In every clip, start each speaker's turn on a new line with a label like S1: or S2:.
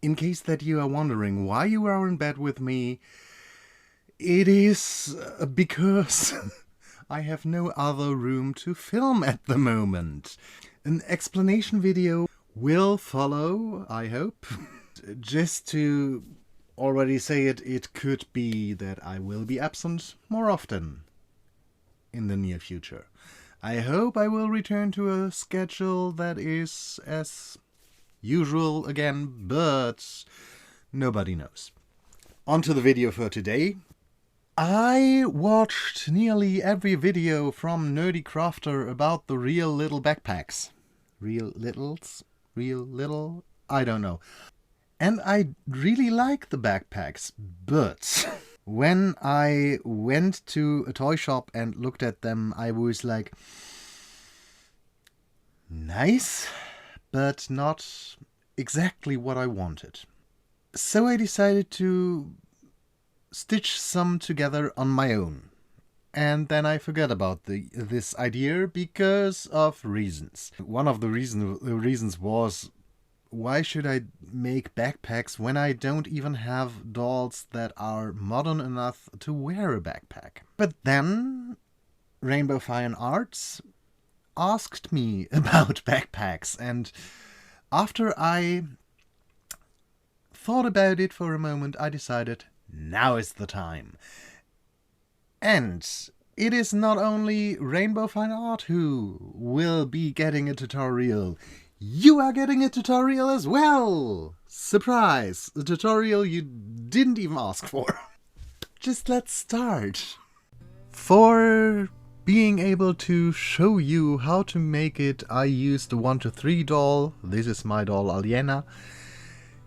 S1: In case that you are wondering why you are in bed with me, it is because I have no other room to film at the moment. An explanation video will follow, I hope. Just to already say it, it could be that I will be absent more often in the near future. I hope I will return to a schedule that is as usual again, but nobody knows. On to the video for today. I watched nearly every video from Nerdy Crafter about the real little backpacks. Real littles? Real little? I don't know. And I really like the backpacks, but when I went to a toy shop and looked at them, I was like, nice, but not exactly what I wanted. So I decided to stitch some together on my own. And then I forgot about this idea because of reasons. One of the reasons was, why should I make backpacks when I don't even have dolls that are modern enough to wear a backpack? But then Rainbow Fine Arts asked me about backpacks, and after I thought about it for a moment, I decided now is the time. And it is not only Rainbow Fine Art who will be getting a tutorial. You are getting a tutorial as well! Surprise! A tutorial you didn't even ask for. Just let's start. For being able to show you how to make it, I used the 1-3 doll. This is my doll Aliena.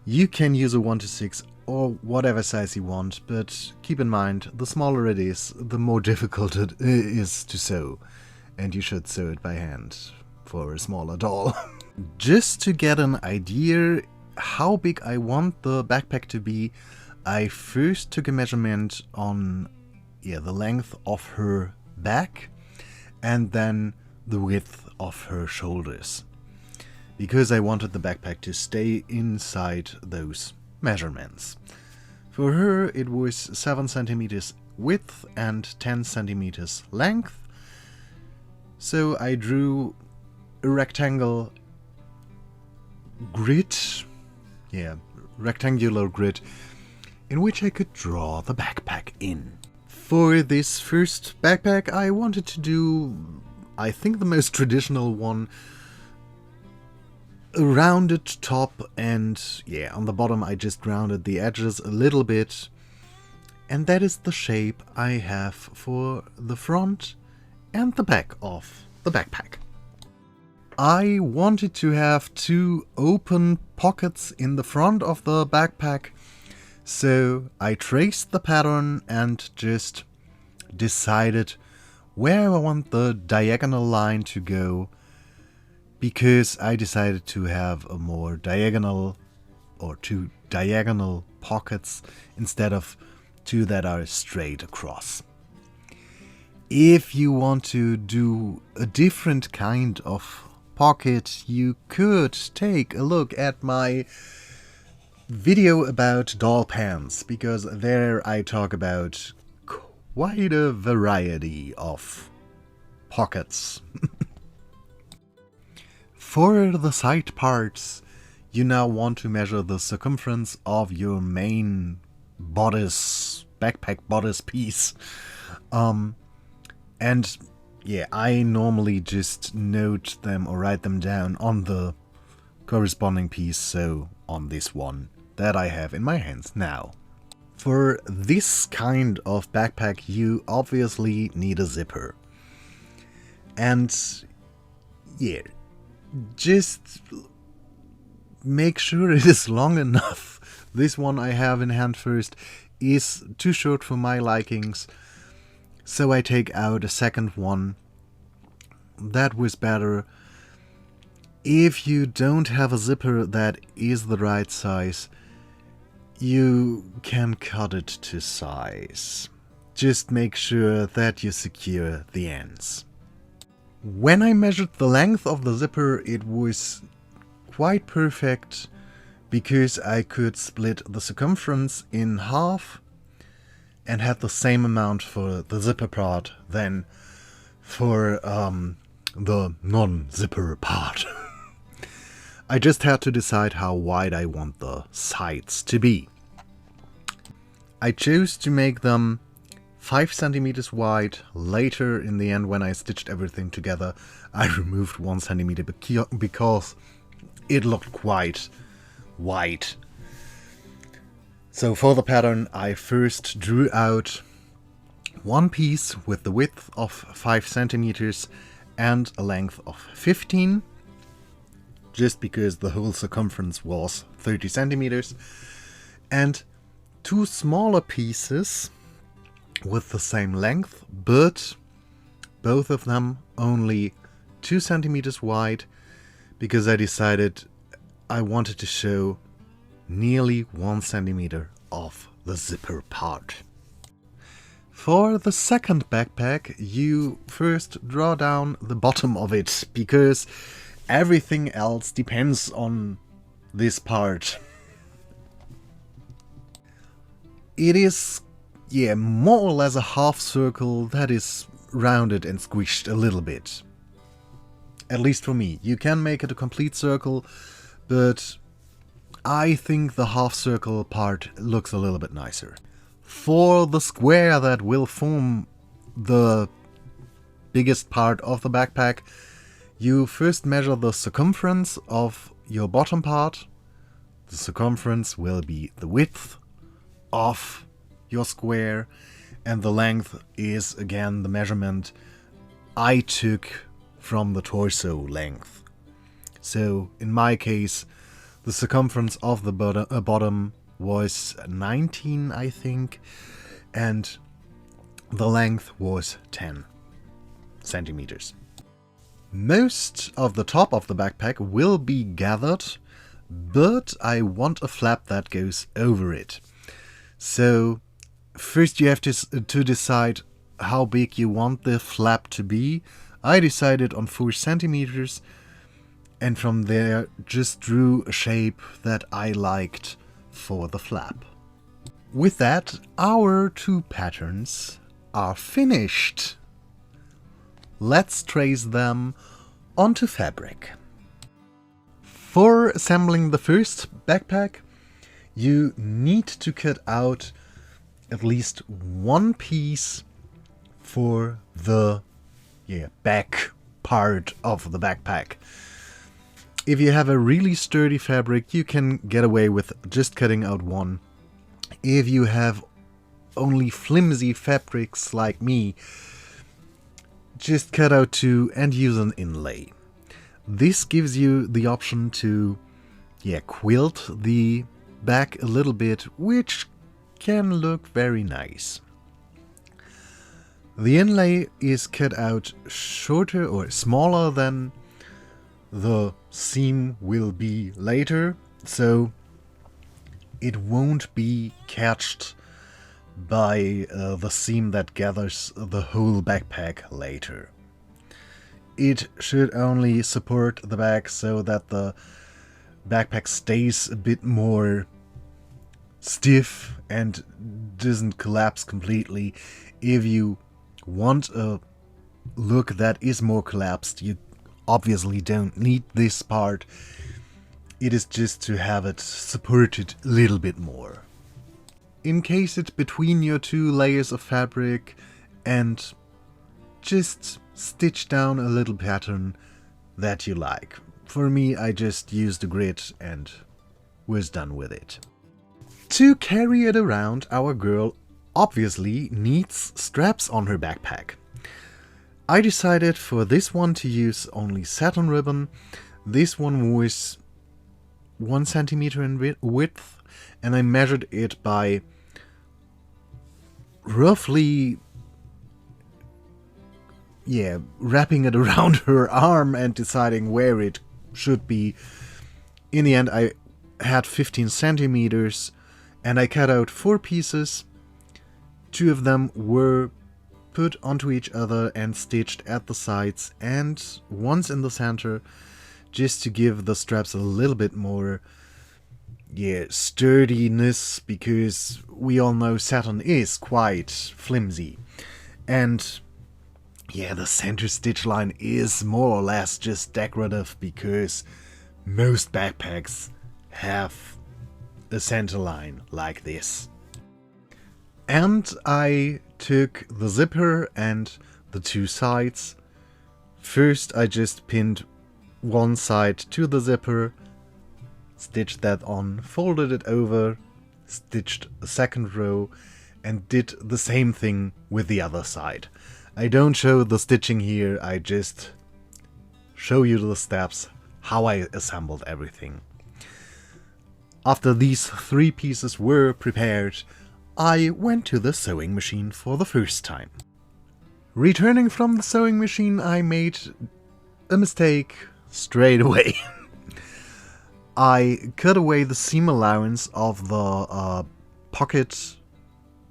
S1: You can use a 1-6 or whatever size you want, but keep in mind, the smaller it is, the more difficult it is to sew. And you should sew it by hand for a smaller doll. Just to get an idea how big I want the backpack to be, I first took a measurement on the length of her back and then the width of her shoulders, because I wanted the backpack to stay inside those measurements. For her it was 7 centimeters width and 10 centimeters length, so I drew a rectangular grid in which I could draw the backpack in. For this first backpack I wanted to do, I think, the most traditional one, a rounded top, and on the bottom I just rounded the edges a little bit, and that is the shape I have for the front and the back of the backpack. I wanted to have 2 open pockets in the front of the backpack, so I traced the pattern and just decided where I want the diagonal line to go, because I decided to have a more diagonal, or 2 diagonal pockets instead of 2 that are straight across. If you want to do a different kind of pocket, you could take a look at my video about doll pants, because there I talk about quite a variety of pockets. For the side parts, you now want to measure the circumference of your main bodice, backpack bodice piece. And I normally just note them or write them down on the corresponding piece, so on this one that I have in my hands now. For this kind of backpack you obviously need a zipper. And just make sure it is long enough. This one I have in hand first is too short for my likings, so I take out a second one. That was better. If you don't have a zipper that is the right size, you can cut it to size. Just make sure that you secure the ends. When I measured the length of the zipper, it was quite perfect, because I could split the circumference in half and had the same amount for the zipper part than for the non-zipper part. I just had to decide how wide I want the sides to be. I chose to make them 5 centimeters wide. Later in the end, when I stitched everything together, I removed 1 centimeter because it looked quite wide. So for the pattern, I first drew out one piece with the width of 5 centimeters and a length of 15, just because the whole circumference was 30 centimeters, and 2 smaller pieces with the same length, but both of them only 2 centimeters wide, because I decided I wanted to show nearly 1 centimeter of the zipper part. For the second backpack, you first draw down the bottom of it, because everything else depends on this part. It is, more or less a half circle that is rounded and squished a little bit. At least for me. You can make it a complete circle, but I think the half circle part looks a little bit nicer. For the square that will form the biggest part of the backpack, you first measure the circumference of your bottom part. The circumference will be the width of your square, and the length is again the measurement I took from the torso length. So in my case, the circumference of the bottom was 19, I think, and the length was 10 centimeters. Most of the top of the backpack will be gathered, but I want a flap that goes over it. So first you have to decide how big you want the flap to be. I decided on 4 centimeters, and from there just drew a shape that I liked for the flap. With that, our 2 patterns are finished. Let's trace them onto fabric. For assembling the first backpack, you need to cut out at least one piece for the back part of the backpack. If you have a really sturdy fabric, you can get away with just cutting out one. If you have only flimsy fabrics like me, just cut out 2 and use an inlay. This gives you the option to quilt the back a little bit, which can look very nice. The inlay is cut out shorter or smaller than the seam will be later, so it won't be catched by the seam that gathers the whole backpack later. It should only support the back so that the backpack stays a bit more stiff and doesn't collapse completely. If you want a look that is more collapsed, you obviously don't need this part. It is just to have it supported a little bit more. Encase it between your 2 layers of fabric and just stitch down a little pattern that you like. For me, I just used a grid and was done with it. To carry it around, our girl obviously needs straps on her backpack. I decided for this one to use only satin ribbon. This one was 1 centimeter in width, and I measured it by roughly wrapping it around her arm and deciding where it should be. In the end, I had 15 centimeters, and I cut out 4 pieces. 2 of them were put onto each other and stitched at the sides, and once in the center, just to give the straps a little bit more sturdiness, because we all know satin is quite flimsy. And the center stitch line is more or less just decorative, because most backpacks have a center line like this. And I took the zipper and the two sides. First I just pinned one side to the zipper, stitched that on, folded it over, stitched a second row, and did the same thing with the other side. I don't show the stitching here, I just show you the steps, how I assembled everything. After these three pieces were prepared, I went to the sewing machine for the first time. Returning from the sewing machine, I made a mistake straight away. I cut away the seam allowance of the pocket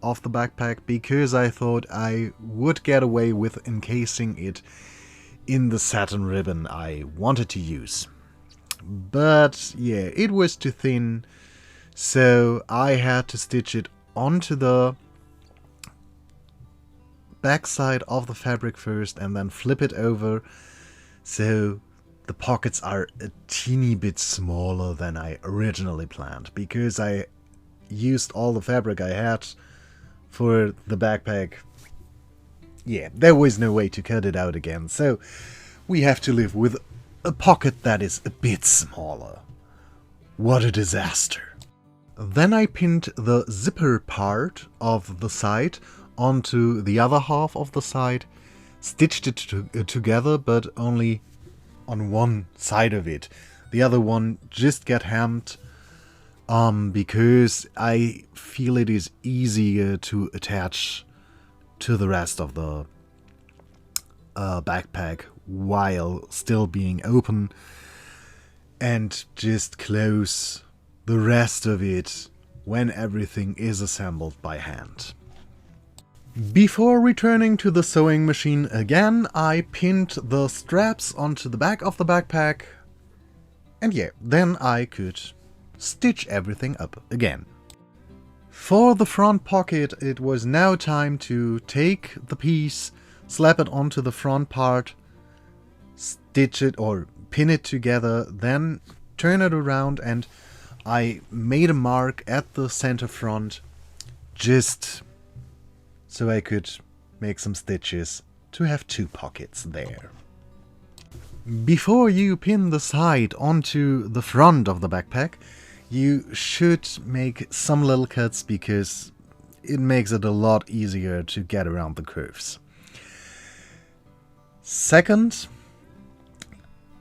S1: of the backpack, because I thought I would get away with encasing it in the satin ribbon I wanted to use. But it was too thin, so I had to stitch it onto the backside of the fabric first and then flip it over, so the pockets are a teeny bit smaller than I originally planned, because I used all the fabric I had for the backpack. There was no way to cut it out again, so we have to live with a pocket that is a bit smaller. What a disaster. Then I pinned the zipper part of the side onto the other half of the side, stitched it together, but only on one side of it. The other one just got hemmed, because I feel it is easier to attach to the rest of the backpack while still being open, and just close the rest of it when everything is assembled by hand. Before returning to the sewing machine again, I pinned the straps onto the back of the backpack, and then I could stitch everything up again. For the front pocket, it was now time to take the piece, slap it onto the front part, stitch it or pin it together, then turn it around, and I made a mark at the center front just so I could make some stitches to have two pockets there. Before you pin the side onto the front of the backpack, you should make some little cuts, because it makes it a lot easier to get around the curves. Second,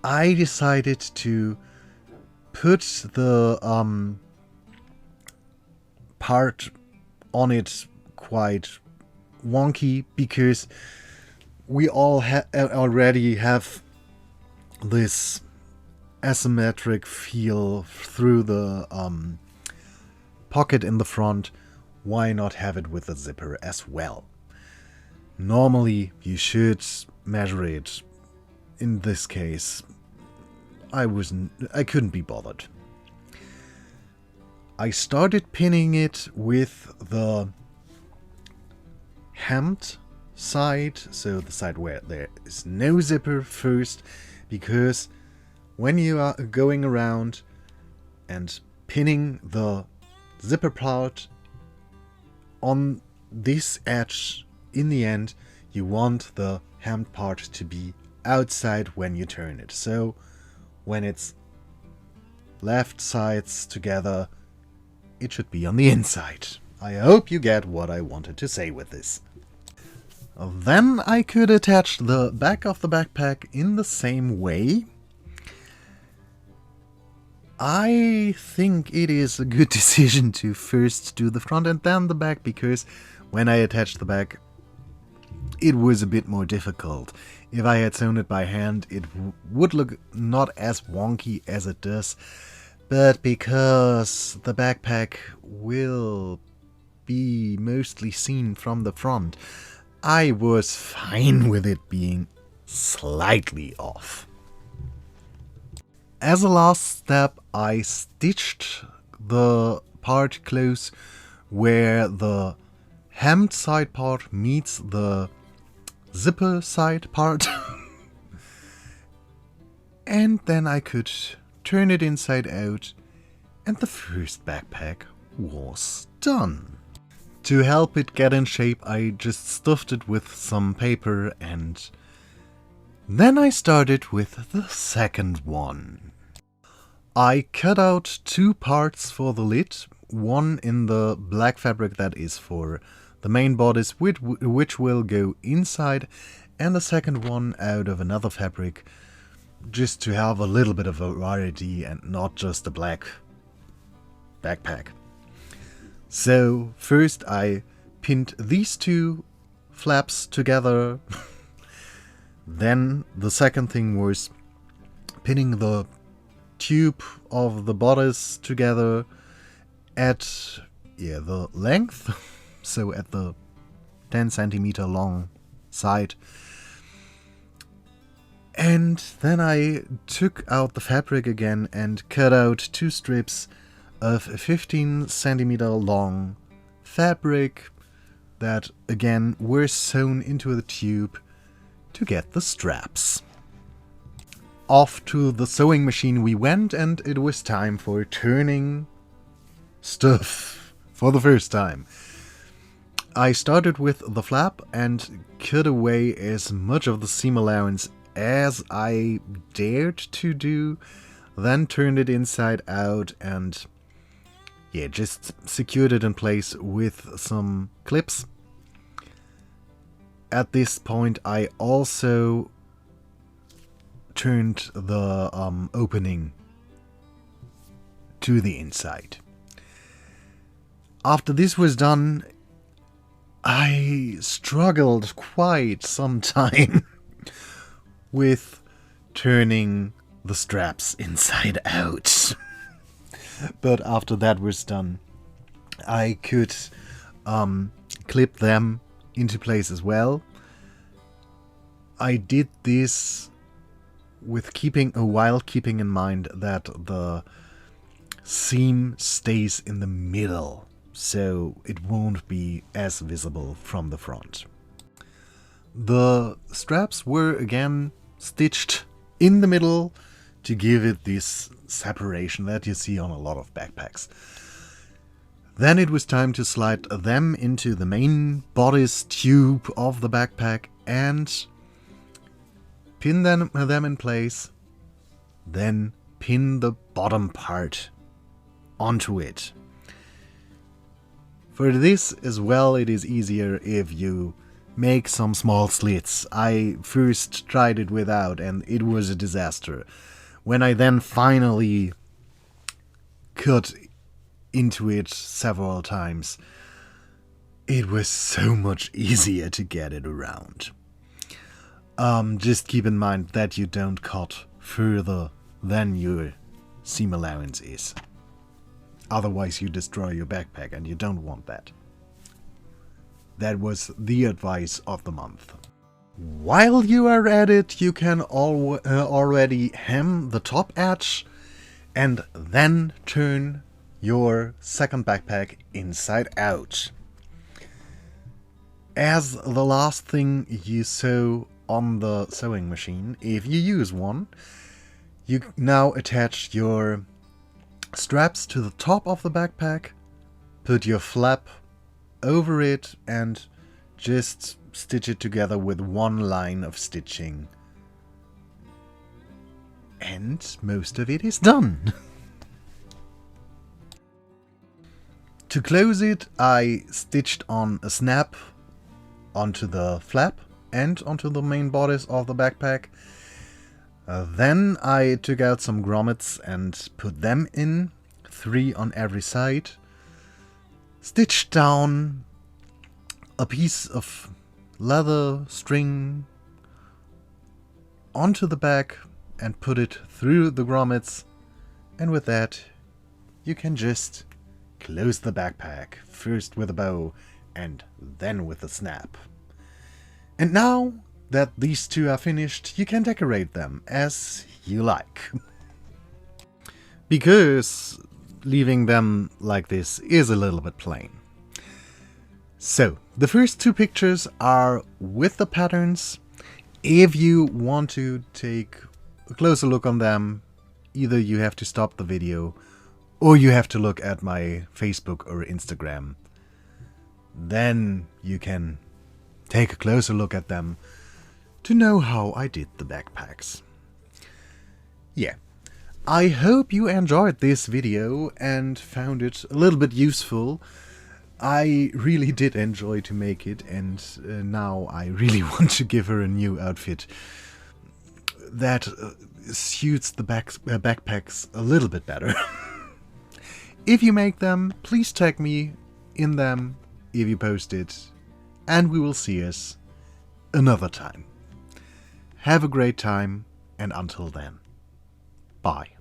S1: I decided to put the part on it quite wonky, because we all already have this asymmetric feel through the pocket in the front. Why not have it with a zipper as well? Normally you should measure it. In this case, I couldn't be bothered. I started pinning it with the hemmed side, so the side where there is no zipper first, because when you are going around and pinning the zipper part on this edge, in the end you want the hemmed part to be outside when you turn it. So when it's left sides together, it should be on the inside. I hope you get what I wanted to say with this. Then I could attach the back of the backpack in the same way. I think it is a good decision to first do the front and then the back, because when I attached the back, it was a bit more difficult. If I had sewn it by hand, it would look not as wonky as it does, but because the backpack will be mostly seen from the front, I was fine with it being slightly off. As a last step, I stitched the part close where the hemmed side part meets the zipper side part. And then I could turn it inside out, and the first backpack was done. To help it get in shape, I just stuffed it with some paper, and then I started with the second one. I cut out 2 parts for the lid, one in the black fabric that is for the main bodice, which will go inside, and the second one out of another fabric, just to have a little bit of variety and not just a black backpack. So first I pinned these 2 flaps together. Then the second thing was pinning the tube of the bodice together at the length, so at the 10 centimeter long side. And then I took out the fabric again and cut out 2 strips of 15 centimeter long fabric that again were sewn into the tube to get the straps. Off to the sewing machine we went, and it was time for turning stuff for the first time. I started with the flap and cut away as much of the seam allowance as I dared to do, then turned it inside out and just secured it in place with some clips. At this point I also turned the opening to the inside. After this was done, I struggled quite some time with turning the straps inside out. But after that was done, I could clip them into place as well. I did this while keeping in mind that the seam stays in the middle, so it won't be as visible from the front. The straps were again stitched in the middle to give it this separation that you see on a lot of backpacks. Then it was time to slide them into the main bodice tube of the backpack and pin them in place, then pin the bottom part onto it. For this as well, it is easier if you make some small slits. I first tried it without and it was a disaster. When I then finally cut into it several times, it was so much easier to get it around. Just keep in mind that you don't cut further than your seam allowance is. Otherwise you destroy your backpack and you don't want that. That was the advice of the month. While you are at it, you can already hem the top edge and then turn your second backpack inside out. As the last thing you sew on the sewing machine, if you use one, you now attach your straps to the top of the backpack, put your flap over it and just stitch it together with one line of stitching. And most of it is done. To close it, I stitched on a snap onto the flap and onto the main bodice of the backpack. Then I took out some grommets and put them in, 3 on every side. Stitched down a piece of leather string onto the back and put it through the grommets, and with that you can just close the backpack, first with a bow and then with a snap. And now that these 2 are finished, you can decorate them as you like. Because leaving them like this is a little bit plain. So, the first two pictures are with the patterns. If you want to take a closer look on them, either you have to stop the video or you have to look at my Facebook or Instagram. Then you can take a closer look at them to know how I did the backpacks. Yeah, I hope you enjoyed this video and found it a little bit useful. I really did enjoy to make it, and now I really want to give her a new outfit that suits the backpacks a little bit better. If you make them, please tag me in them if you post it, and we will see us another time. Have a great time, and until then, bye.